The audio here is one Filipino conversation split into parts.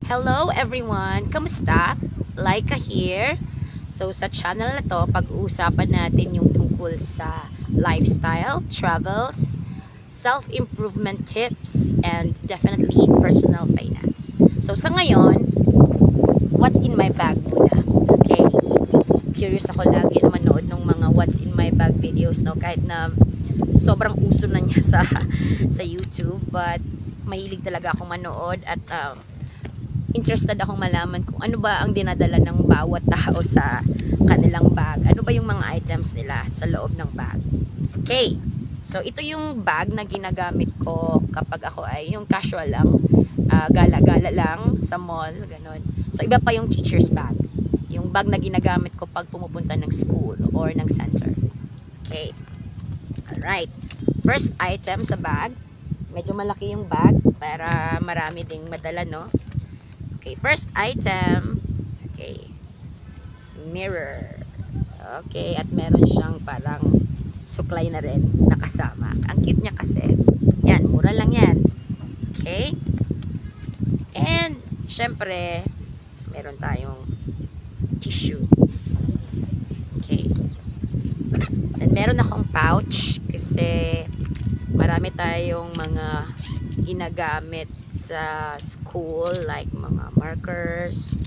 Hello everyone! Kamusta? Laika here. So sa channel na to, pag-uusapan natin yung tungkol sa lifestyle, travels, self-improvement tips, and definitely personal finance. So sa ngayon, what's in my bag muna? Okay? Curious ako lagi na manood ng mga what's in my bag videos, no? Kahit na sobrang uso na niya sa YouTube, but mahilig talaga akong manood at interested akong malaman kung ano ba ang dinadala ng bawat tao sa kanilang bag. Ano ba yung mga items nila sa loob ng bag. Okay. So, ito yung bag na ginagamit ko kapag ako ay yung casual lang, gala-gala lang sa mall, ganun. So, iba pa yung teacher's bag. Yung bag na ginagamit ko pag pumupunta ng school or ng center. Okay. Alright. First item sa bag. Medyo malaki yung bag para marami ding madala, no? Okay, first item. Okay. Mirror. Okay, at meron siyang parang suklay na rin nakasama. Ang cute niya kasi. Yan, mura lang yan. Okay? And, syempre, meron tayong tissue. Okay. And meron akong pouch kasi marami tayong mga ginagamit sa school, like mga markers,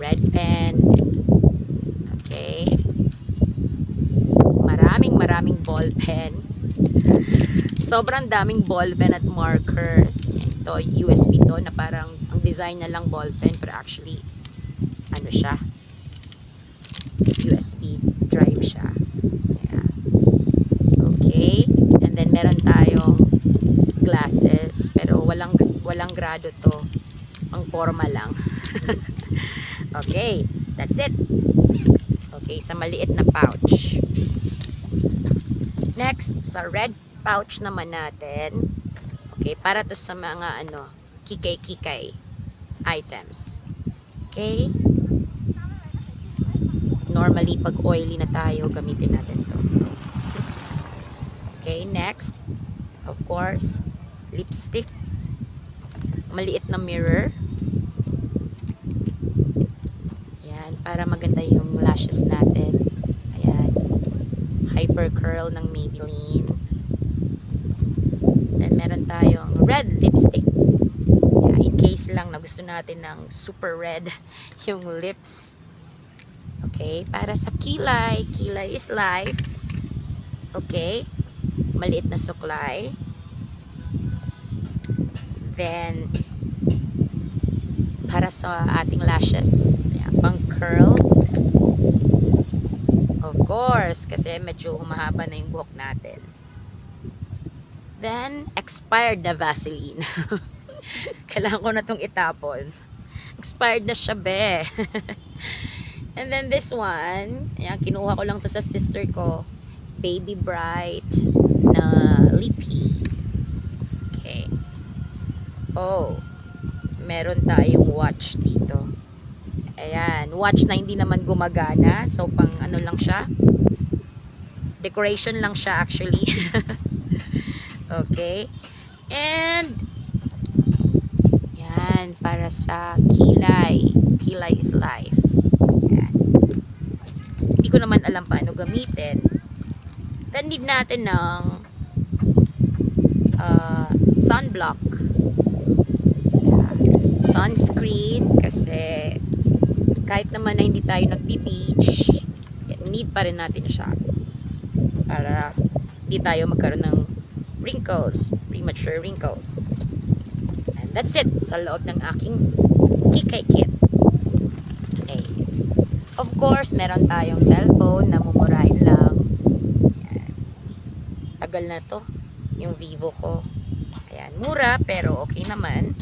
red pen, okay, maraming ball pen, sobrang daming ball pen at marker. Ito, USB to, na parang ang design na lang ball pen, pero actually ano siya, USB drive siya. Yeah. Okay, and then meron tayong glasses, pero walang grado to, ang forma lang. Okay, that's it. Okay, sa maliit na pouch. Next, sa red pouch naman natin, okay, para to sa mga kikay items. Okay, normally pag oily na tayo, gamitin natin to. Okay, next, of course, lipstick, maliit na mirror. Ayan, para maganda yung lashes natin. Ayan, hyper curl ng Maybelline. Then meron tayong red lipstick. Ayan, in case lang na gusto natin ng super red yung lips. Okay, para sa kilay. Kilay is life. Okay, maliit na suklay. Then, para sa ating lashes, ayan, pang curl. Of course, kasi medyo humahaba na yung buhok natin. Then, expired na Vaseline. Kailangan ko na itong itapon. Expired na siya, be. And then this one, ayan, kinuha ko lang to sa sister ko. Baby Bright na lippy. Okay. Oh, meron tayong watch dito. Ayan, watch na hindi naman gumagana. So, pang ano lang siya. Decoration lang siya actually. Okay. And, yan, para sa kilay. Kilay is life. Ayan. Hindi ko naman alam paano gamitin. Then, need natin ng sunblock. Sunscreen, kasi kahit naman na hindi tayo nagbi-beach, need pa rin natin siya para hindi tayo magkaroon ng wrinkles, premature wrinkles. And that's it sa loob ng aking kikay kit. Okay. Of course, meron tayong cellphone na mumurahin lang. Ayan. Tagal na to yung Vivo ko. Ayan, mura pero okay naman.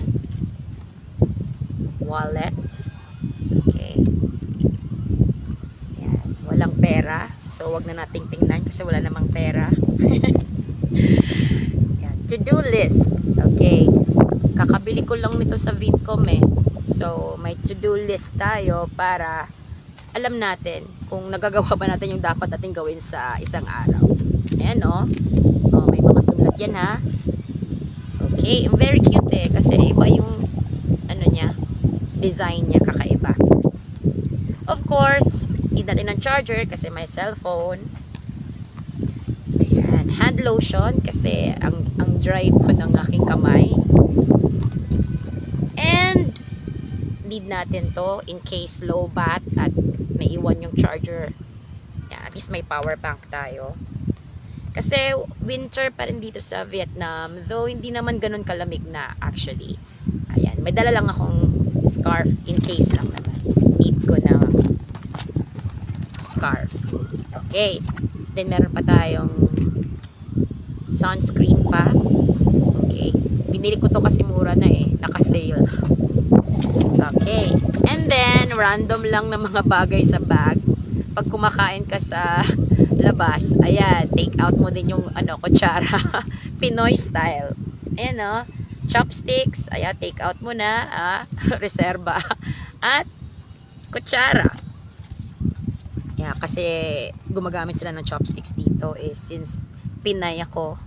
Wallet. Okay. Ayan. Walang pera. So, wag na nating tingnan kasi wala namang pera. Ayan. To-do list. Okay. Kakabili ko lang nito sa Vincom eh. So, may to-do list tayo para alam natin kung nagagawa ba natin yung dapat natin gawin sa isang araw. Ayan o. Oh, may mga sulat yan ha. Okay. Very cute eh. Kasi iba yung ano niya. design niya kakaiba. Of course, need natin ng charger kasi may cellphone. Ayan, hand lotion kasi ang dry po ng aking kamay. And need natin to in case low bat at naiwan yung charger. Ayan, at least may power bank tayo. Kasi winter pa rin dito sa Vietnam, though hindi naman ganun kalamig na actually. Ayan, may dala lang akong scarf in case lang naman. Need ko na scarf. Okay. Then meron pa tayong sunscreen pa. Okay. Binili ko to kasi mura na eh. Naka-sale. Okay. And then, random lang na mga bagay sa bag. Pag kumakain ka sa labas, ayan, take out mo din yung kutsara. Pinoy style. Ayan o. Chopsticks. Ayan, take out mo na. Reserva. At kutsara. Yeah, kasi gumagamit sila ng chopsticks dito since Pinay ako.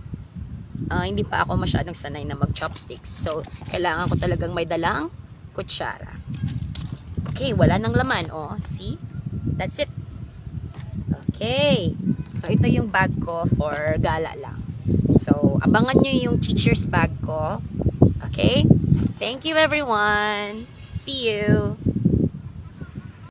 Hindi pa ako masyadong sanay na mag-chopsticks. So, kailangan ko talagang may dalang kutsara. Okay, wala nang laman. See? That's it. Okay. So, ito yung bag ko for gala lang. So, abangan nyo yung teacher's bag ko. Okay? Thank you everyone. See you.